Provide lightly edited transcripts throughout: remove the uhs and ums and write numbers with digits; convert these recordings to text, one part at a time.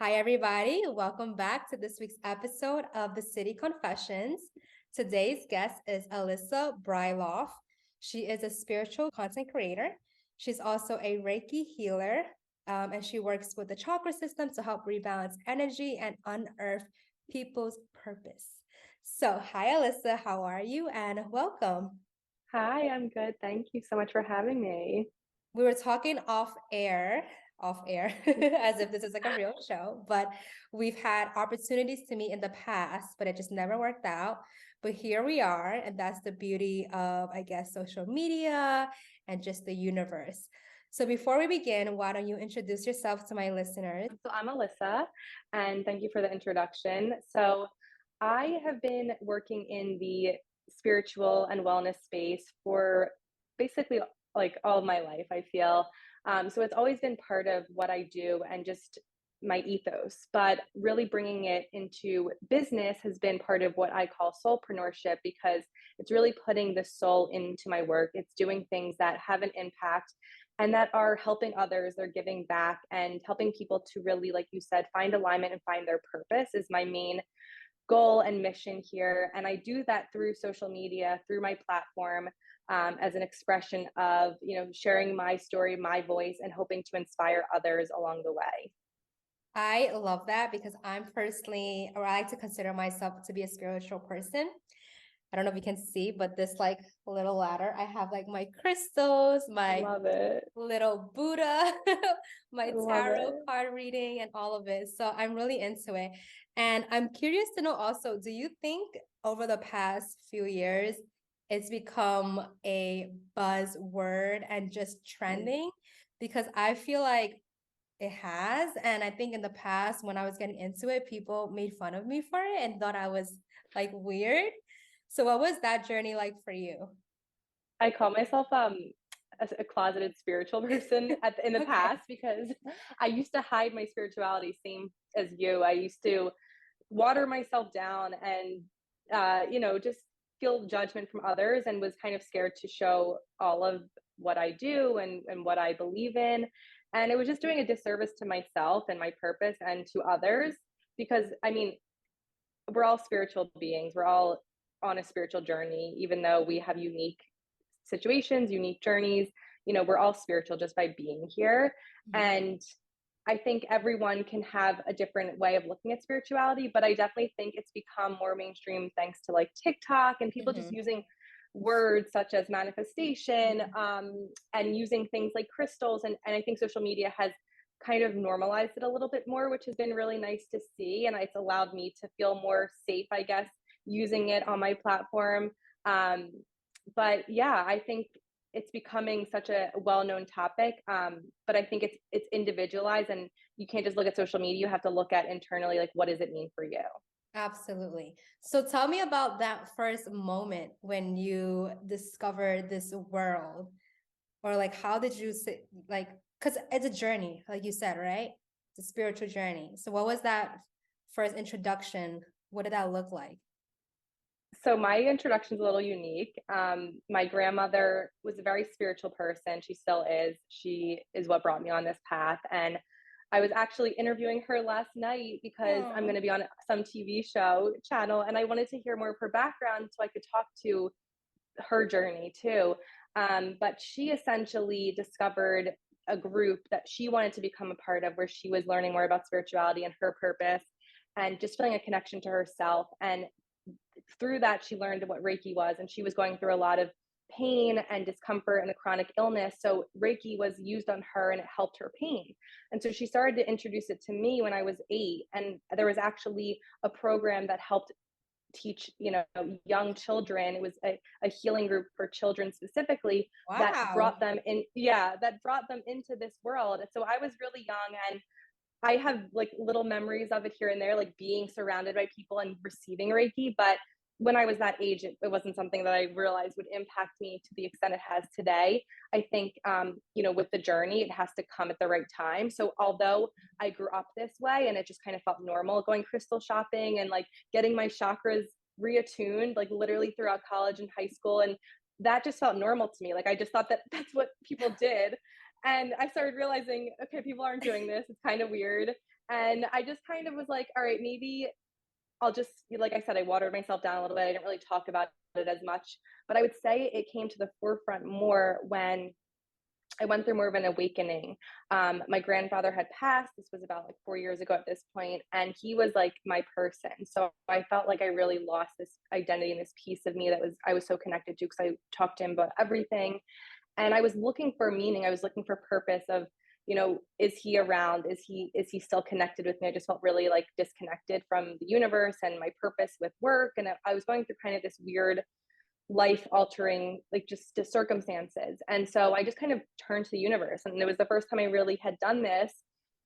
Hi, everybody. Welcome back to this week's episode of the City Confessions. Today's guest is Alyssa Brieloff. She is a spiritual content creator. She's also a Reiki healer, and she works with the chakra system to help rebalance energy and unearth people's purpose. So, hi, Alyssa. How are you? And welcome. Hi, I'm good. Thank you so much for having me. We were talking off air, as if this is like a real show, but we've had opportunities to meet in the past, but it just never worked out. But here we are, and that's the beauty of, I guess, social media and just the universe. So before we begin, why don't you introduce yourself to my listeners? So I'm Alyssa, and thank you for the introduction. So I have been working in the spiritual and wellness space for basically like all of my life, I feel. So it's always been part of what I do and just my ethos, but really bringing it into business has been part of what I call soulpreneurship because it's really putting the soul into my work. It's doing things that have an impact and that are helping others. They're giving back and helping people to really, like you said, find alignment and find their purpose is my main goal and mission here. And I do that through social media, through my platform, as an expression of, sharing my story, my voice, and hoping to inspire others along the way. I love that because I'm personally, or I like to consider myself to be a spiritual person. I don't know if you can see, but this like little ladder, I have like my crystals, my Love it. little Buddha, my Love tarot it. card reading, and all of it. So I'm really into it. And I'm curious to know also, do you think over the past few years, it's become a buzzword and just trending? Because I feel like it has. And I think in the past, when I was getting into it, people made fun of me for it and thought I was like weird. So what was that journey like for you? I call myself a closeted spiritual person in the Okay. past because I used to hide my spirituality, same as you. I used to water myself down and just feel judgment from others and was kind of scared to show all of what I do and what I believe in. And it was just doing a disservice to myself and my purpose and to others because I mean, we're all spiritual beings. We're all on a spiritual journey, even though we have unique situations, unique journeys. We're all spiritual just by being here. And I think everyone can have a different way of looking at spirituality, but I definitely think it's become more mainstream thanks to like TikTok and people just Mm-hmm. using words such as manifestation, and using things like crystals. And I think social media has kind of normalized it a little bit more, which has been really nice to see. And it's allowed me to feel more safe, I guess, using it on my platform. Um, but yeah, I think it's becoming such a well-known topic. But I think it's individualized, and you can't just look at social media. You have to look at internally, like what does it mean for you? Absolutely. So tell me about that first moment when you discovered this world, or like how did you say, like, because it's a journey, like you said, right? It's a spiritual journey. So what was that first introduction? What did that look like? So my introduction is a little unique. My grandmother was a very spiritual person. She still is. She is what brought me on this path. And I was actually interviewing her last night because I'm going Oh. to be on some TV show channel, and I wanted to hear more of her background so I could talk to her journey too. But she essentially discovered a group that she wanted to become a part of where she was learning more about spirituality and her purpose and just feeling a connection to herself. And through that, she learned what Reiki was, and she was going through a lot of pain and discomfort and a chronic illness. So Reiki was used on her and it helped her pain. And so she started to introduce it to me when I was 8. And there was actually a program that helped teach young children. It was a healing group for children specifically that brought Wow. them in, yeah, that brought them into this world. So I was really young, and I have like little memories of it here and there, like being surrounded by people and receiving Reiki. But when I was that age, it wasn't something that I realized would impact me to the extent it has today. I think, with the journey, it has to come at the right time. So although I grew up this way and it just kind of felt normal going crystal shopping and like getting my chakras reattuned, like literally throughout college and high school. And that just felt normal to me. Like I just thought that that's what people did. And I started realizing, okay, people aren't doing this. It's kind of weird. And I just kind of was like, all right, maybe I'll just, like I said, I watered myself down a little bit. I didn't really talk about it as much, but I would say it came to the forefront more when I went through more of an awakening. My grandfather had passed. This was about like 4 years ago at this point, and he was like my person. So I felt like I really lost this identity and this piece of me that was I was so connected to, because I talked to him about everything. And I was looking for meaning. I was looking for purpose of, is he around? Is he still connected with me? I just felt really like disconnected from the universe and my purpose with work. And I was going through kind of this weird life altering, like just the circumstances. And so I just kind of turned to the universe. And it was the first time I really had done this.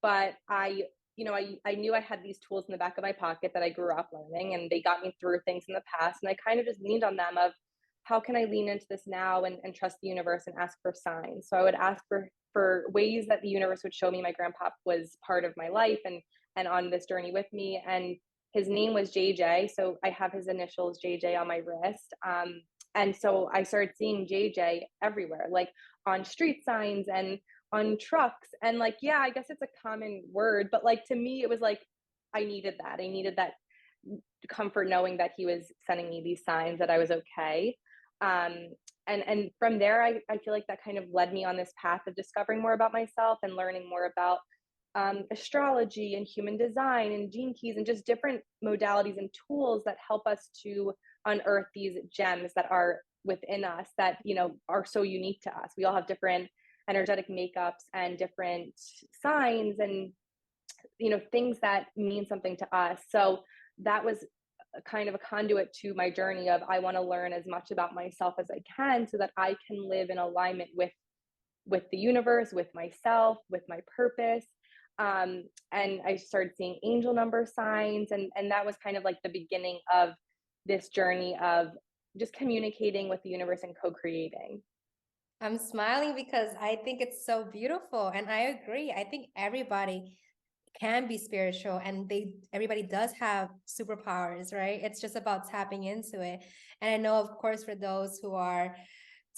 But I knew I had these tools in the back of my pocket that I grew up learning, and they got me through things in the past. And I kind of just leaned on them of how can I lean into this now and trust the universe and ask for signs. So I would ask for ways that the universe would show me my grandpa was part of my life and on this journey with me. And his name was JJ. So I have his initials JJ on my wrist. And so I started seeing JJ everywhere, like on street signs and on trucks. And like, yeah, I guess it's a common word, but like to me, it was like, I needed that. I needed that comfort knowing that he was sending me these signs that I was okay. Um, and from there, I feel like that kind of led me on this path of discovering more about myself and learning more about astrology and human design and gene keys and just different modalities and tools that help us to unearth these gems that are within us that are so unique to us. We all have different energetic makeups and different signs and things that mean something to us. So that was kind of a conduit to my journey of I want to learn as much about myself as I can so that I can live in alignment with the universe, with myself, with my purpose. And I started seeing angel number signs, and that was kind of like the beginning of this journey of just communicating with the universe and co-creating. I'm smiling because I think it's so beautiful. And I agree. I think everybody can be spiritual and everybody does have superpowers, right? It's just about tapping into it. And I know, of course, for those who are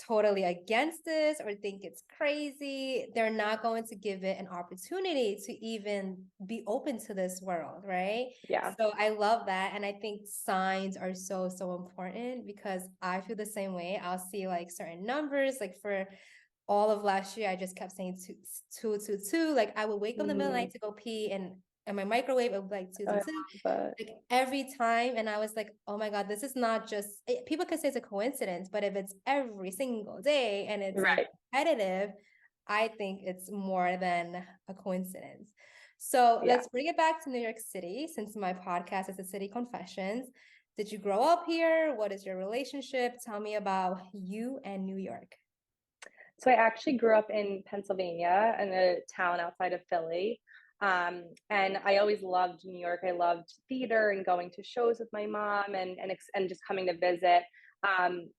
totally against this or think it's crazy, they're not going to give it an opportunity to even be open to this world, right? Yeah. So I love that. And I think signs are so, so important because I feel the same way. I'll see like certain numbers, like for all of last year, I just kept saying two. Like I would wake up in the middle of the night to go pee and my microwave, it would be like two, two, I two, love it. like every time. And I was like, oh my God, this is not just, people could say it's a coincidence, but if it's every single day and it's like Right. repetitive, I think it's more than a coincidence. So Yeah. let's bring it back to New York City since my podcast is the City Confessions. Did you grow up here? What is your relationship? Tell me about you and New York. So I actually grew up in Pennsylvania in a town outside of Philly. And I always loved New York. I loved theater and going to shows with my mom and just coming to visit.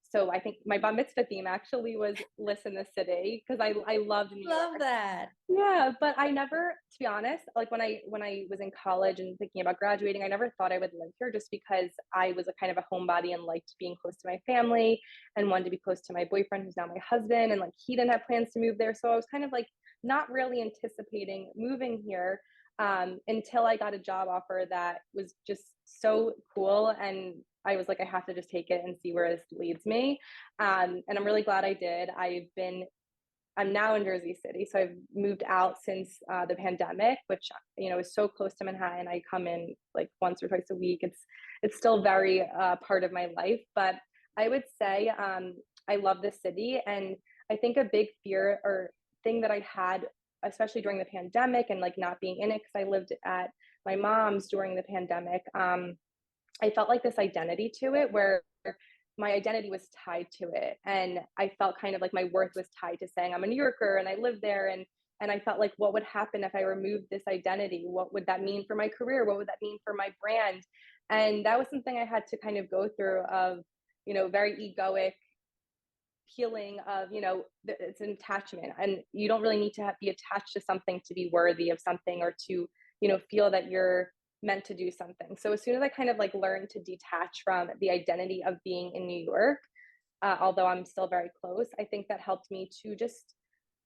So I think my bar mitzvah theme actually was "Listen the City" because I loved New Love York. that. Yeah, but I never, to be honest, like when I was in college and thinking about graduating, I never thought I would live here just because I was a kind of a homebody and liked being close to my family and wanted to be close to my boyfriend who's now my husband, and like he didn't have plans to move there. So I was kind of like not really anticipating moving here until I got a job offer that was just so cool, and I was like, I have to just take it and see where this leads me. And I'm really glad I did. I'm now in Jersey City, so I've moved out since the pandemic, which is so close to Manhattan. I come in like once or twice a week. It's still very part of my life, but I would say I love the city, and I think a big fear or thing that I had, especially during the pandemic, and like not being in it because I lived at my mom's during the pandemic. I felt like this identity to it where my identity was tied to it. And I felt kind of like my worth was tied to saying I'm a New Yorker and I live there. And I felt like what would happen if I removed this identity? What would that mean for my career? What would that mean for my brand? And that was something I had to kind of go through of, very egoic healing of, it's an attachment, and you don't really need to be attached to something to be worthy of something or to, feel that you're meant to do something. So as soon as I kind of like learned to detach from the identity of being in New York, although I'm still very close, I think that helped me to just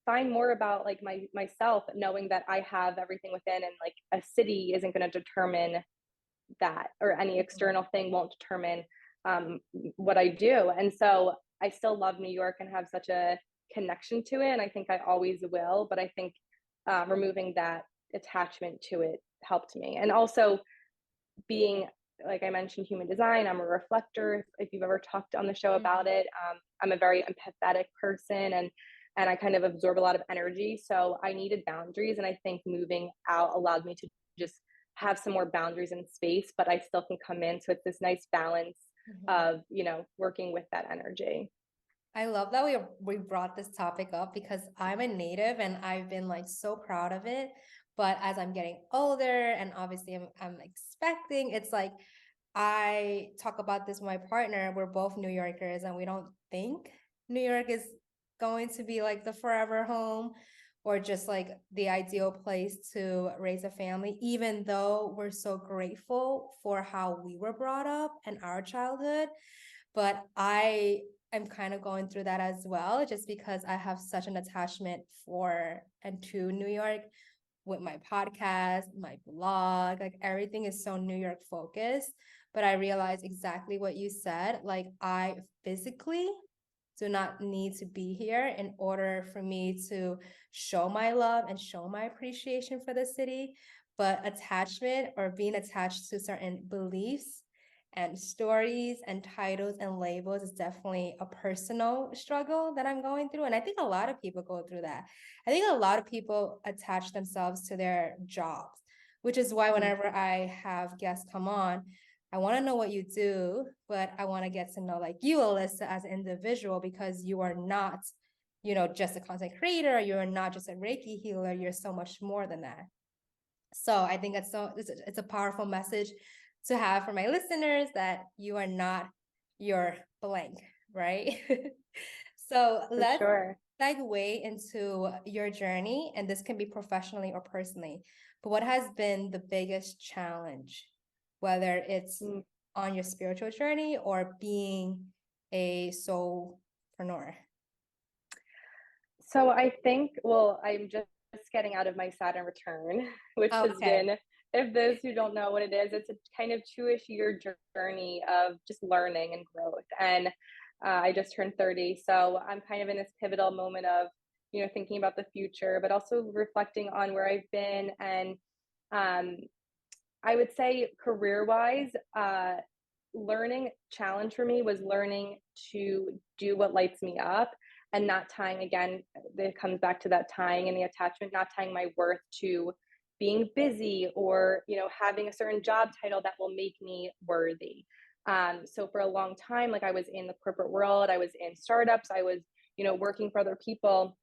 find more about like myself, knowing that I have everything within, and like a city isn't going to determine that, or any Mhm. external thing won't determine um, what I do. And so I still love New York and have such a connection to it. And I think I always will. But I think removing that attachment to it helped me. And also being, like I mentioned, human design, I'm a reflector. If you've ever talked on the show about Mhm. it, I'm a very empathetic person, and I kind of absorb a lot of energy. So I needed boundaries. And I think moving out allowed me to just have some more boundaries in space, but I still can come in. So it's this nice balance Mhm. of, working with that energy. I love that we brought this topic up because I'm a native and I've been like so proud of it. But as I'm getting older and obviously I'm expecting, it's like I talk about this with my partner. We're both New Yorkers and we don't think New York is going to be like the forever home or just like the ideal place to raise a family, even though we're so grateful for how we were brought up and our childhood. But I am kind of going through that as well, just because I have such an attachment for and to New York with my podcast, my blog, like everything is so New York focused. But I realize exactly what you said. Like, I physically do not need to be here in order for me to show my love and show my appreciation for the city. But attachment or being attached to certain beliefs and stories and titles and labels is definitely a personal struggle that I'm going through. And I think a lot of people go through that. I think a lot of people attach themselves to their jobs, which is why Mm, whenever I have guests come on, I want to know what you do, but I want to get to know like you, Alyssa, as an individual, because you are not, just a content creator. You're not just a Reiki healer. You're so much more than that. So I think it's a powerful message to have for my listeners that you are not your blank, right? So for let's sure. segue into your journey, and this can be professionally or personally. But what has been the biggest challenge, whether it's Mm. on your spiritual journey or being a soulpreneur? So I think, well, I'm just getting out of my Saturn return, which has Okay. been, if those who don't know what it is, it's a kind of 2-ish year journey of just learning and growth. And I just turned 30. So I'm kind of in this pivotal moment of, thinking about the future, but also reflecting on where I've been. And um, I would say career wise, learning challenge for me was learning to do what lights me up, and not tying, again, it comes back to that tying and the attachment, not tying my worth to being busy, or having a certain job title that will make me worthy. So for a long time, like I was in the corporate world, I was in startups, I was working for other people,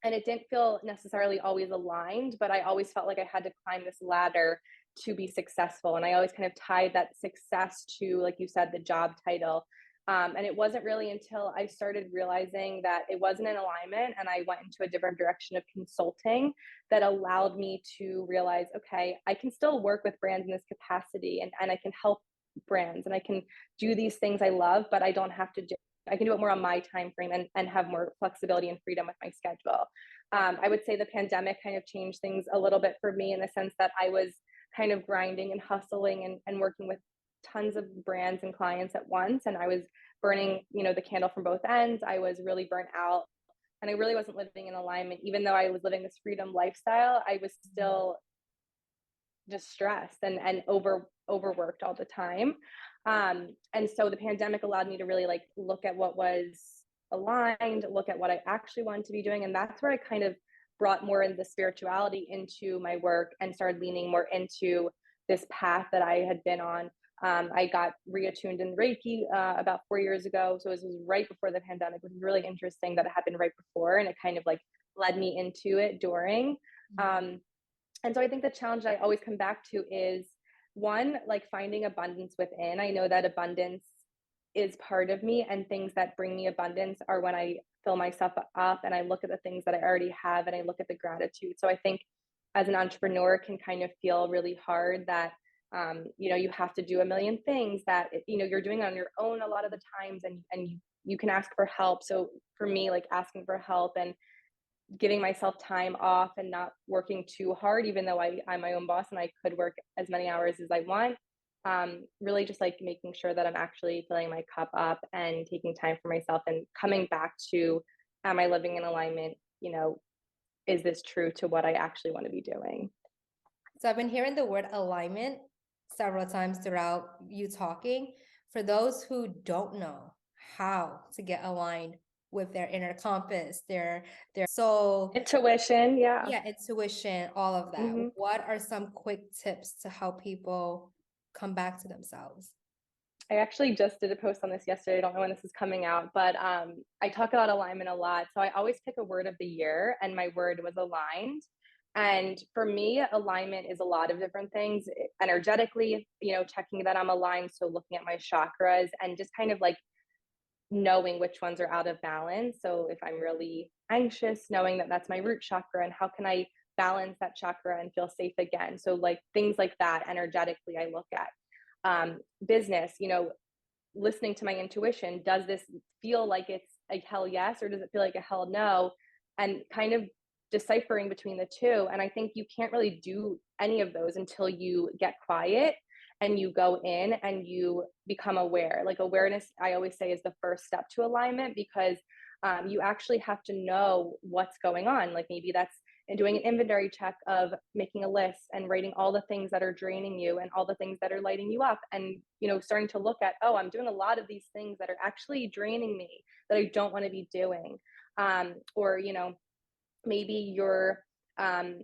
and it didn't feel necessarily always aligned, but I always felt like I had to climb this ladder to be successful. And I always kind of tied that success to, like you said, the job title. And it wasn't really until I started realizing that it wasn't in alignment, and I went into a different direction of consulting, that allowed me to realize, okay, I can still work with brands in this capacity, and I can help brands, and I can do these things I love, but I don't have to do, I can do it more on my time frame, and have more flexibility and freedom with my schedule. I would say the pandemic kind of changed things a little bit for me, in the sense that I was kind of grinding and hustling, and working with tons of brands and clients at once. And I was burning, the candle from both ends. I was really burnt out, and I really wasn't living in alignment. Even though I was living this freedom lifestyle, I was still just stressed and overworked all the time. And so the pandemic allowed me to really like look at what was aligned, look at what I actually wanted to be doing. And that's where I kind of brought more in the spirituality into my work, and started leaning more into this path that I had been on. I got reattuned in Reiki about 4 years ago. So it was right before the pandemic, which was really interesting that it happened right before. And it kind of like led me into it during. Mhm. Um, and so I think the challenge I always come back to is, one, like finding abundance within. I know that abundance is part of me, and things that bring me abundance are when I fill myself up, and I look at the things that I already have, and I look at the gratitude. So I think as an entrepreneur, it can kind of feel really hard that you have to do a million things that you're doing on your own a lot of the times, and you can ask for help. So for me, like asking for help and giving myself time off and not working too hard, even though I'm my own boss and I could work as many hours as I want. Really just like making sure that I'm actually filling my cup up and taking time for myself and coming back to, am I living in alignment? You know, is this true to what I actually want to be doing? So I've been hearing the word alignment several times throughout you talking. For those who don't know how to get aligned with their inner compass, their soul, Intuition, yeah. yeah, intuition, all of that. Hmm. What are some quick tips to help people come back to themselves? I actually just did a post on this yesterday. I don't know when this is coming out, but I talk about alignment a lot. So I always pick a word of the year, and my word was aligned. And for me, alignment is a lot of different things energetically, you know, checking that I'm aligned. So looking at my chakras and just kind of like knowing which ones are out of balance. So if I'm really anxious, knowing that that's my root chakra and how can I balance that chakra and feel safe again. So like things like that energetically, I look at business, you know, listening to my intuition. Does this feel like it's a hell yes, or does it feel like a hell no? And kind of deciphering between the two. And I think you can't really do any of those until you get quiet and you go in and you become aware. Like awareness, I always say, is the first step to alignment, because you actually have to know what's going on. Like maybe that's and doing an inventory check of making a list and writing all the things that are draining you and all the things that are lighting you up, and you know, starting to look at, oh, I'm doing a lot of these things that are actually draining me that I don't want to be doing. Or you know, maybe you're um,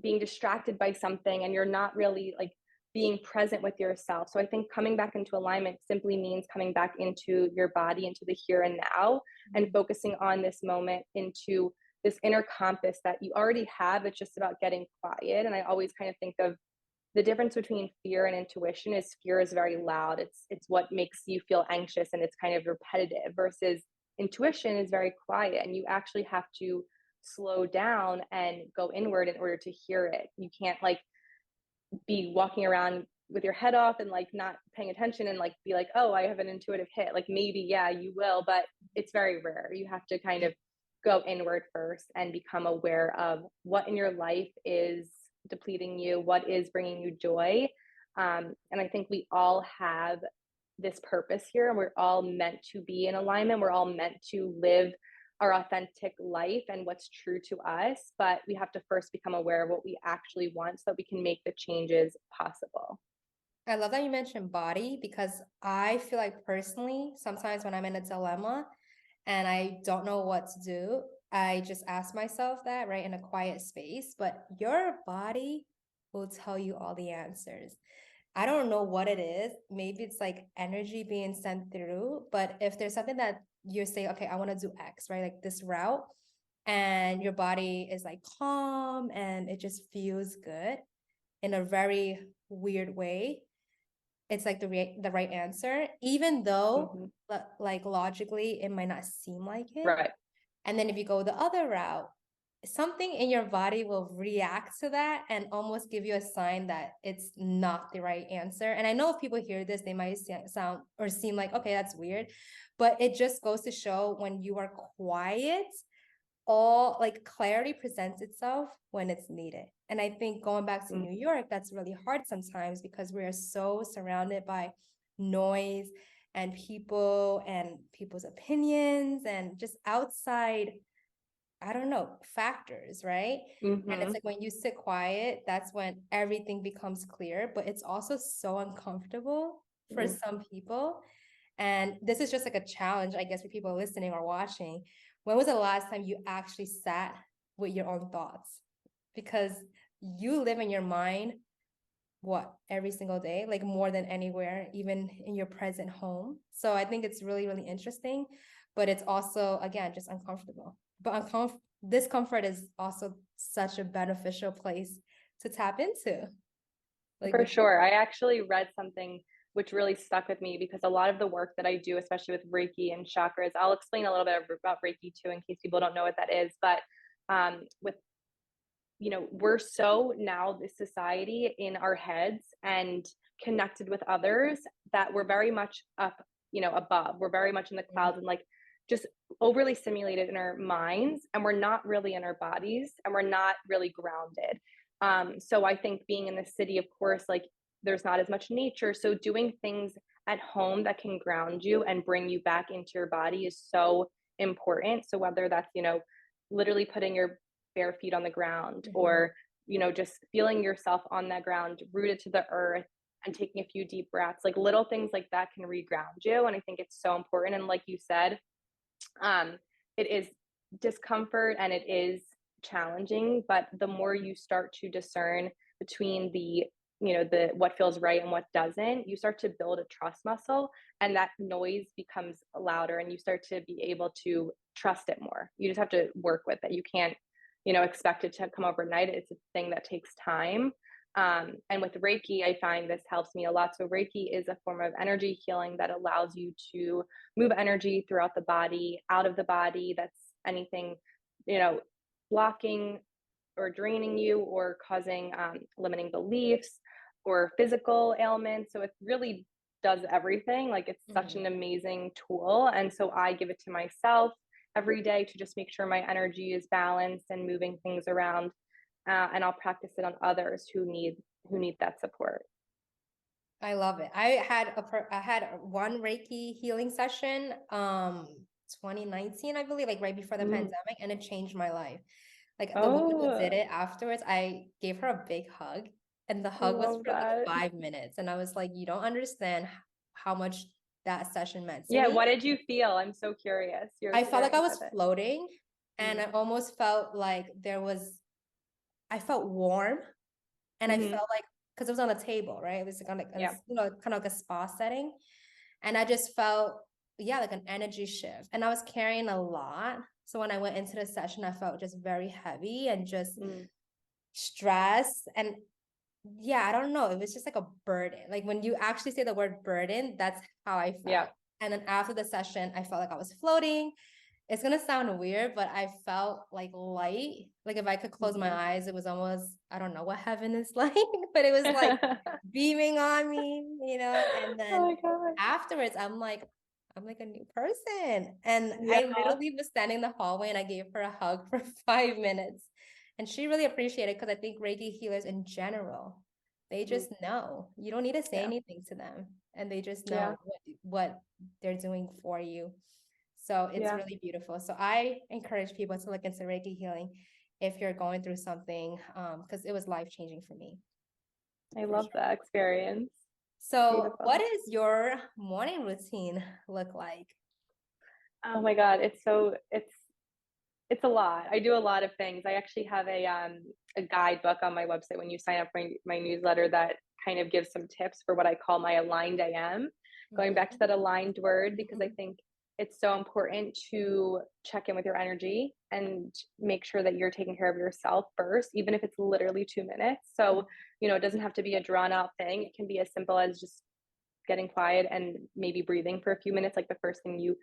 being distracted by something and you're not really like being present with yourself. So I think coming back into alignment simply means coming back into your body, into the here and now, and focusing on this moment, into this inner compass that you already have. It's just about getting quiet. And I always kind of think of the difference between fear and intuition is fear is very loud. It's what makes you feel anxious and it's kind of repetitive, versus intuition is very quiet and you actually have to slow down and go inward in order to hear it. You can't like be walking around with your head off and like not paying attention and like be like, oh, I have an intuitive hit. Like maybe, yeah, you will, but it's very rare. You have to kind of go inward first and become aware of what in your life is depleting you, what is bringing you joy. And I think we all have this purpose here, and we're all meant to be in alignment. We're all meant to live our authentic life and what's true to us, but we have to first become aware of what we actually want so that we can make the changes possible. I love that you mentioned body, because I feel like personally, sometimes when I'm in a dilemma and I don't know what to do, I just ask myself that, right, in a quiet space. But your body will tell you all the answers. I don't know what it is. Maybe it's like energy being sent through. But if there's something that you're saying, okay, I want to do X, right, like this route, and your body is like calm and it just feels good in a very weird way, it's like the right answer, even though Mm-hmm. like logically it might not seem like it. Right. And then if you go the other route, something in your body will react to that and almost give you a sign that it's not the right answer. And I know if people hear this, they might sound or seem like, okay, that's weird. But it just goes to show when you are quiet, all like clarity presents itself when it's needed. And I think going back to New Mm-hmm. York, that's really hard sometimes because we are so surrounded by noise and people's opinions and just outside, I don't know, factors, right? And it's Mm-hmm. like when you sit quiet, that's when everything becomes clear, but it's also so uncomfortable for Mm-hmm. some people. And this is just like a challenge, I guess, for people listening or watching. When was the last time you actually sat with your own thoughts? Because you live in your mind, what, every single day, like more than anywhere, even in your present home. So I think it's really, really interesting, but it's also, again, just uncomfortable. But discomfort is also such a beneficial place to tap into, like For with. sure. I actually read something which really stuck with me, because a lot of the work that I do, especially with Reiki and chakras, I'll explain a little bit about Reiki too, in case people don't know what that is. But with, you know, we're so now this society in our heads and connected with others that we're very much up, you know, above. We're very much in the clouds and like just overly stimulated in our minds, and we're not really in our bodies, and we're not really grounded. So I think being in the city, of course, like there's not as much nature. So doing things at home that can ground you and bring you back into your body is so important. So whether that's, literally putting your bare feet on the ground, Mhm. or, just feeling yourself on that ground, rooted to the earth, and taking a few deep breaths, like little things like that can reground you. And I think it's so important. And like you said, um, it is discomfort and it is challenging, but the more you start to discern between the what feels right and what doesn't, you start to build a trust muscle, and that noise becomes louder, and you start to be able to trust it more. You just have to work with it. You can't, expect it to come overnight. It's a thing that takes time. And with Reiki, I find this helps me a lot. So Reiki is a form of energy healing that allows you to move energy throughout the body, out of the body. That's anything, you know, blocking or draining you, or causing limiting beliefs or physical ailments. So it really does everything. Like, it's such Mhm. an amazing tool. And so I give it to myself every day to just make sure my energy is balanced and moving things around. And I'll practice it on others who need that support. I love it. I had one Reiki healing session, 2019, I believe, like right before the Mm. pandemic, and it changed my life. Like the woman who did Oh, it afterwards, I gave her a big hug, and the I hug was love for like that. 5 minutes, and I was like, you don't understand how much that session meant to Yeah, me. what did you feel? I'm so curious, your I felt like I experience was with it. floating, and Mm. I almost felt like I felt warm, and I Mhm. felt like, because it was on a table, right? It was like Yeah. kind of like a spa setting. And I just felt, yeah, like an energy shift. And I was carrying a lot. So when I went into the session, I felt just very heavy and just Mm. stressed. And yeah, I don't know. It was just like a burden. Like when you actually say the word burden, that's how I Yeah. felt. And then after the session, I felt like I was floating. It's gonna sound weird, but I felt like light. Like if I could close my Mhm. eyes, it was almost, I don't know what heaven is like, but it was like beaming on me, and Oh then my god. afterwards I'm like a new person. And Yeah. I literally was standing in the hallway and I gave her a hug for 5 minutes. And she really appreciated, because I think Reiki healers in general, they Mhm. just know. You don't need to say Yeah. anything to them. And they just Yeah. know what they're doing for you. So it's Yeah. really beautiful. So I encourage people to look into Reiki healing if you're going through something, because it was life changing for me, I for love sure. that experience. So what Beautiful. is your morning routine look like? Oh my god, it's a lot. I do a lot of things. I actually have a guidebook on my website when you sign up for my newsletter, that kind of gives some tips for what I call my aligned AM. Going back to Mhm. that aligned word, because I think it's so important to check in with your energy and make sure that you're taking care of yourself first, even if it's literally 2 minutes. So, it doesn't have to be a drawn out thing. It can be as simple as just getting quiet and maybe breathing for a few minutes, like the first thing you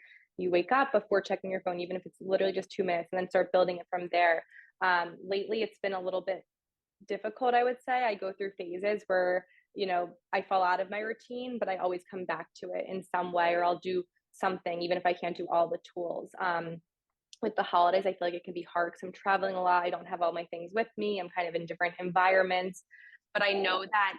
wake up before checking your phone, even if it's literally just 2 minutes, and then start building it from there. Lately it's been a little bit difficult, I would say. I go through phases where, I fall out of my routine, but I always come back to it in some way, or I'll do something, even if I can't do all the tools. With the holidays, I feel like it can be hard because I'm traveling a lot. I don't have all my things with me. I'm kind of in different environments, but I know that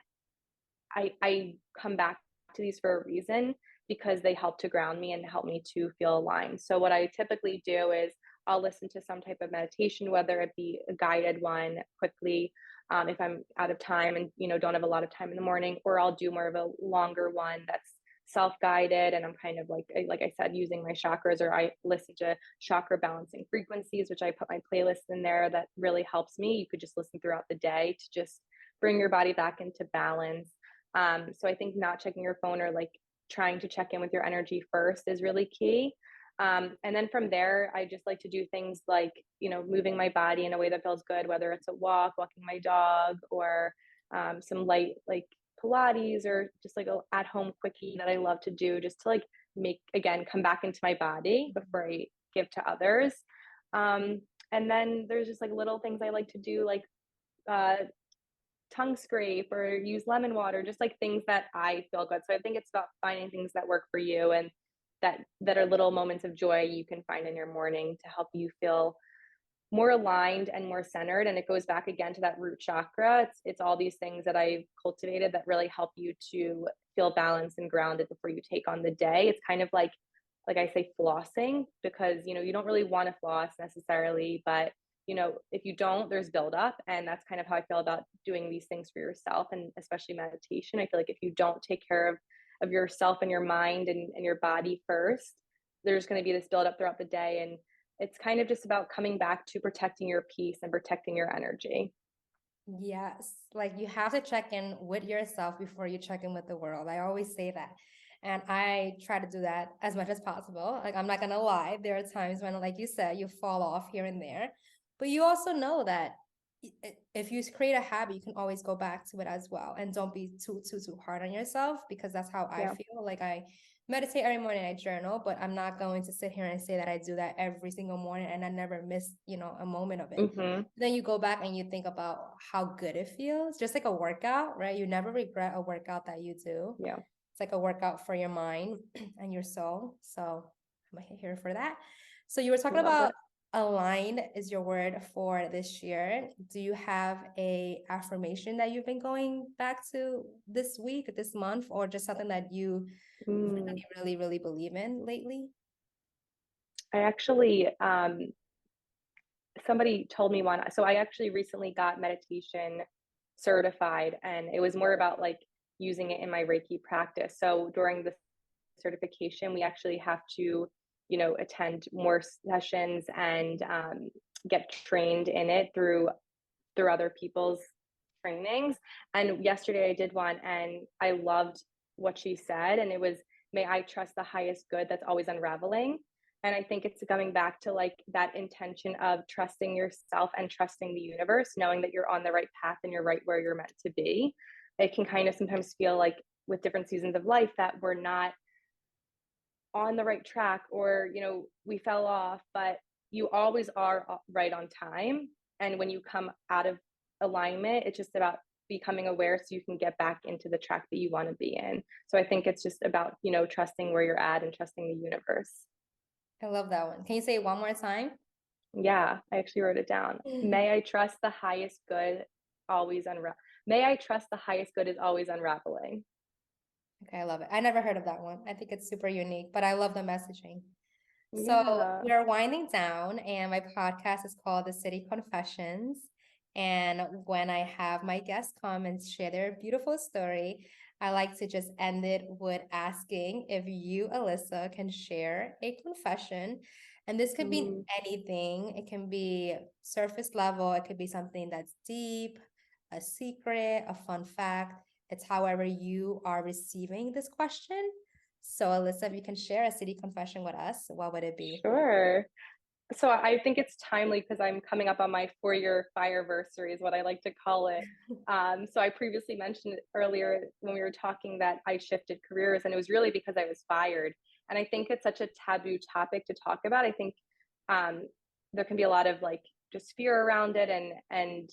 I come back to these for a reason, because they help to ground me and help me to feel aligned. So what I typically do is I'll listen to some type of meditation, whether it be a guided one quickly, if I'm out of time and don't have a lot of time in the morning, or I'll do more of a longer one that's self-guided, and I'm kind of like I said, using my chakras, or I listen to chakra balancing frequencies, which I put my playlist in there, that really helps me. You could just listen throughout the day to just bring your body back into balance. So I think not checking your phone, or like trying to check in with your energy first, is really key. And then from there, I just like to do things like, moving my body in a way that feels good, whether it's a walk, walking my dog, or some light, like Pilates, or just like a at home quickie that I love to do, just to like again, come back into my body before I give to others. Um, and then there's just like little things I like to do, like uh, tongue scrape or use lemon water, just like things that I feel good. So I think it's about finding things that work for you, and that are little moments of joy you can find in your morning to help you feel more aligned and more centered. And it goes back again to that root chakra. It's all these things that I've cultivated that really help you to feel balanced and grounded before you take on the day. It's kind of like I say, flossing, because you don't really want to floss necessarily, but if you don't, there's buildup. And that's kind of how I feel about doing these things for yourself, and especially meditation. I feel like if you don't take care of yourself and your mind and your body first, there's going to be this buildup throughout the day. And it's kind of just about coming back to protecting your peace and protecting your energy. Yes, like you have to check in with yourself before you check in with the world. I always say that. And I try to do that as much as possible. Like, I'm not gonna lie, there are times when, like you said, you fall off here and there. But you also know that if you create a habit, you can always go back to it as well. And don't be too hard on yourself, because that's how I Yeah. feel. Like, I meditate every morning, I journal, but I'm not going to sit here and say that I do that every single morning and I never miss, a moment of it. Hmm. Then you go back and you think about how good it feels, just like a workout, right? You never regret a workout that you do. Yeah. It's like a workout for your mind and your soul. So I'm here for that. So you were talking Love about it. align is your word for this year. Do you have a affirmation that you've been going back to this week, this month, or just something that you Mm. really, really believe in lately? I actually, somebody told me one. So I actually recently got meditation certified, and it was more about like using it in my Reiki practice. So during the certification, we actually have to, attend more sessions and get trained in it through other people's trainings. And yesterday I did one, and I loved what she said. And it was, may I trust the highest good that's always unraveling. And I think it's coming back to like that intention of trusting yourself and trusting the universe, knowing that you're on the right path and you're right where you're meant to be. It can kind of sometimes feel like with different seasons of life that we're not on the right track, or we fell off, but you always are right on time. And when you come out of alignment, it's just about becoming aware so you can get back into the track that you want to be in. So I think it's just about trusting where you're at and trusting the universe. I love that one. Can you say it one more time? Yeah, I actually wrote it down. May I trust the highest good always unravel. May I trust the highest good is always unraveling. Okay, I love it. I never heard of that one. I think it's super unique, but I love the messaging. So Yeah. we're winding down, and my podcast is called The City Confessions. And when I have my guests come and share their beautiful story, I like to just end it with asking if you, Alyssa, can share a confession. And this could be Mm. anything. It can be surface level, it could be something that's deep, a secret, a fun fact. It's however you are receiving this question. So, Alyssa, if you can share a city confession with us, what would it be? Sure. So I think it's timely because I'm coming up on my 4-year fireversary is what I like to call it. So I previously mentioned earlier when we were talking that I shifted careers, and it was really because I was fired. And I think it's such a taboo topic to talk about. I think um, there can be a lot of like just fear around it, and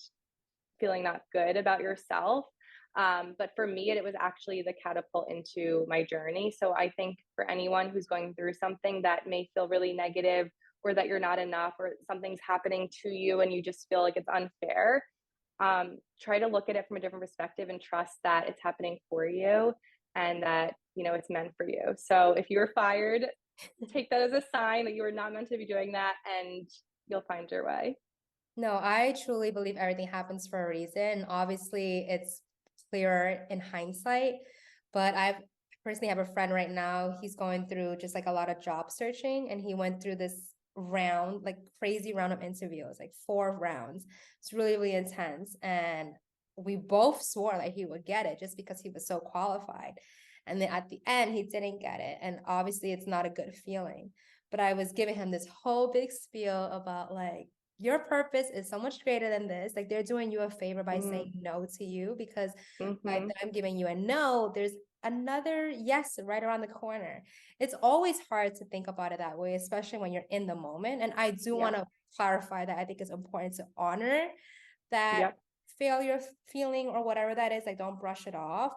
feeling not good about yourself. But for me, it was actually the catapult into my journey. So I think for anyone who's going through something that may feel really negative, or that you're not enough, or something's happening to you and you just feel like it's unfair, try to look at it from a different perspective and trust that it's happening for you, and that it's meant for you. So if you're fired, take that as a sign that you are not meant to be doing that, and you'll find your way. No, I truly believe everything happens for a reason. Obviously, it's clearer in hindsight, but I've personally have a friend right now. He's going through just like a lot of job searching, and he went through this round, like crazy round of interviews, like 4 rounds. It's really, really intense. And we both swore that he would get it just because he was so qualified. And then at the end, he didn't get it. And obviously, it's not a good feeling. But I was giving him this whole big spiel about like, your purpose is so much greater than this. Like, they're doing you a favor by Mm. saying no to you, because by Hmm. them giving you a no, there's another yes right around the corner. It's always hard to think about it that way, especially when you're in the moment. And I do Yeah. want to clarify that I think it's important to honor that Yep. failure feeling or whatever that is. Like, don't brush it off,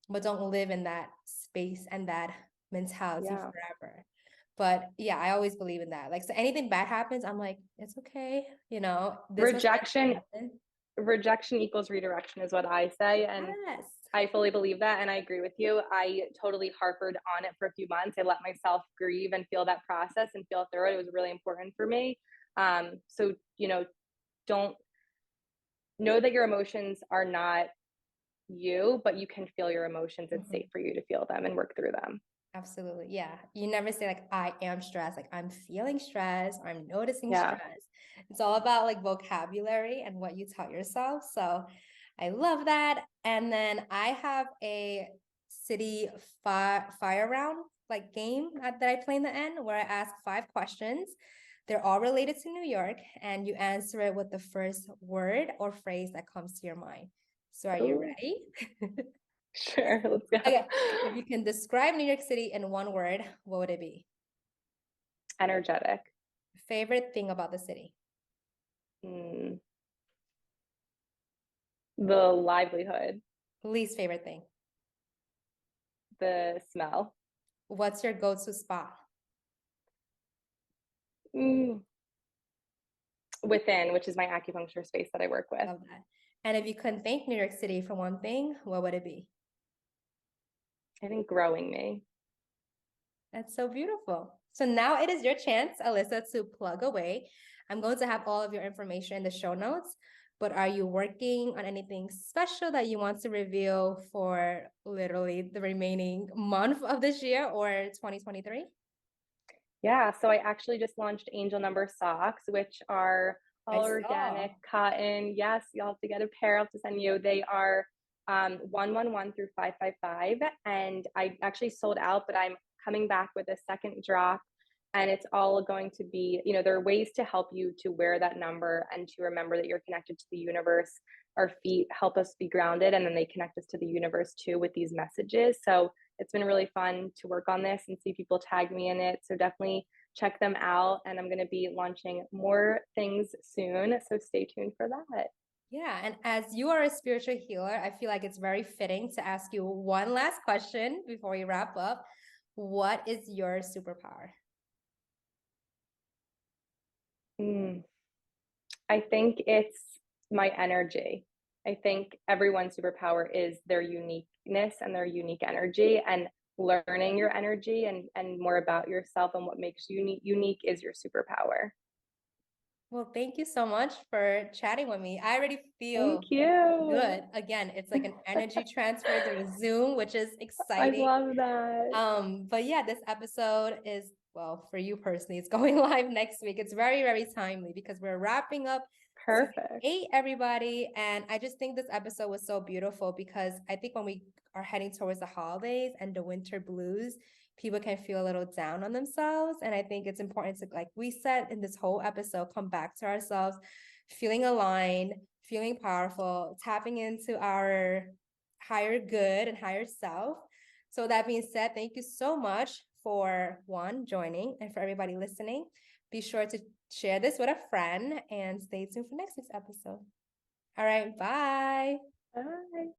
but don't live in that space and that mentality Yeah. forever. But yeah, I always believe in that. Like, so anything bad happens, I'm like, it's okay. This was meant to Rejection happen. rejection equals redirection is what I say. And Yes. I fully believe that. And I agree with you. I totally harpered on it for a few months. I let myself grieve and feel that process and feel through it. It was really important for me. So, don't know that your emotions are not you, but you can feel your emotions. It's Mhm. safe for you to feel them and work through them. Absolutely. Yeah. You never say like, I am stressed. Like I'm feeling stress or I'm noticing Yeah. stress. It's all about like vocabulary and what you tell yourself. So I love that. And then I have a city fire round like game that I play in the end where I ask 5 questions. They're all related to New York and you answer it with the first word or phrase that comes to your mind. So are you Ooh, ready? sure. Let's go. Okay, if you can describe New York City in one word, what would it be? Energetic. Favorite thing about the city? Mm, the livelihood, Least favorite thing? the smell. What's your go-to spot? Mm, within, which is my acupuncture space that I work with. Love that. And if you couldn't thank New York City for one thing, what would it be? I think growing me. That's so beautiful. So now it is your chance, Alyssa, to plug away. I'm going to have all of your information in the show notes, but are you working on anything special that you want to reveal for literally the remaining month of this year or 2023? Yeah, so I actually just launched Angel Number socks, which are I all saw. organic cotton. Yes, you'll have to get a pair. I'll have to send you. They are 111 through 555, and I actually sold out, but I'm coming back with a second drop, and it's all going to be, there are ways to help you to wear that number and to remember that you're connected to the universe. Our feet help us be grounded, and then they connect us to the universe too with these messages. So it's been really fun to work on this and see people tag me in it. So definitely check them out. And I'm going to be launching more things soon. So stay tuned for that. Yeah, and as you are a spiritual healer, I feel like it's very fitting to ask you one last question before we wrap up. What is your superpower? Mm, I think it's my energy. I think everyone's superpower is their uniqueness and their unique energy, and learning your energy and more about yourself and what makes you unique is your superpower. Well, thank you so much for chatting with me. I already Thank feel you. good. Again, it's like an energy transfer through Zoom, which is I exciting. love that. But yeah, this episode is, well, for you personally, it's going live next week. It's very, very timely because we're wrapping up season Perfect. 8, everybody. And I just think this episode was so beautiful because I think when we are heading towards the holidays and the winter blues, people can feel a little down on themselves. And I think it's important to, like we said in this whole episode, come back to ourselves, feeling aligned, feeling powerful, tapping into our higher good and higher self. So that being said, thank you so much for joining and for everybody listening. Be sure to share this with a friend and stay tuned for next week's episode. All right, bye. Bye.